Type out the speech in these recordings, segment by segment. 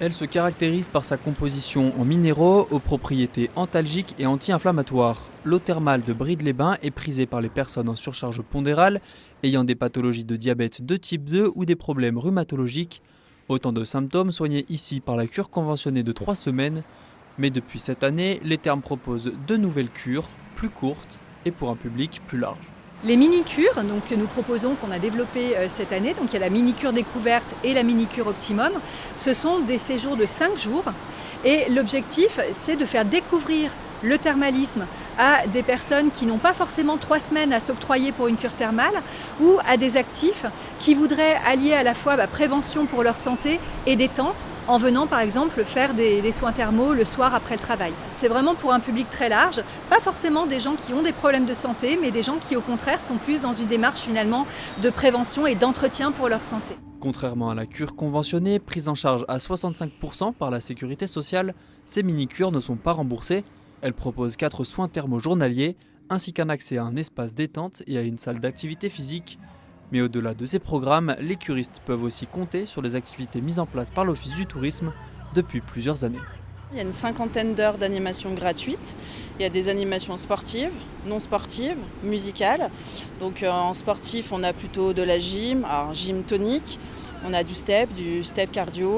Elle se caractérise par sa composition en minéraux aux propriétés antalgiques et anti-inflammatoires. L'eau thermale de Bride-les-Bains est prisée par les personnes en surcharge pondérale, ayant des pathologies de diabète de type 2 ou des problèmes rhumatologiques. Autant de symptômes soignés ici par la cure conventionnée de 3 semaines. Mais depuis cette année, les thermes proposent de nouvelles cures, plus courtes et pour un public plus large. Les mini-cures que nous proposons, qu'on a développées cette année, donc il y a la mini-cure découverte et la mini-cure optimum, ce sont des séjours de 5 jours et l'objectif c'est de faire découvrir le thermalisme à des personnes qui n'ont pas forcément 3 semaines à s'octroyer pour une cure thermale ou à des actifs qui voudraient allier à la fois prévention pour leur santé et détente en venant par exemple faire des soins thermaux le soir après le travail. C'est vraiment pour un public très large, pas forcément des gens qui ont des problèmes de santé, mais des gens qui au contraire sont plus dans une démarche finalement de prévention et d'entretien pour leur santé. Contrairement à la cure conventionnée, prise en charge à 65% par la sécurité sociale, ces mini-cures ne sont pas remboursées. Elles proposent 4 soins thermaux journaliers, ainsi qu'un accès à un espace détente et à une salle d'activité physique. Mais au-delà de ces programmes, les curistes peuvent aussi compter sur les activités mises en place par l'Office du tourisme depuis plusieurs années. Il y a une 50aine d'heures d'animation gratuites. Il y a des animations sportives, non sportives, musicales. Donc en sportif, on a plutôt de la gym, alors gym tonique, on a du step cardio,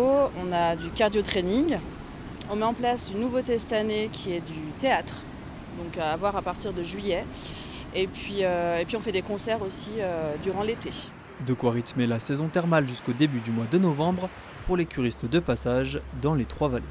on a du cardio training. On met en place une nouveauté cette année qui est du théâtre, donc à voir à partir de juillet. Et puis on fait des concerts aussi durant l'été. De quoi rythmer la saison thermale jusqu'au début du mois de novembre pour les curistes de passage dans les Trois-Vallées.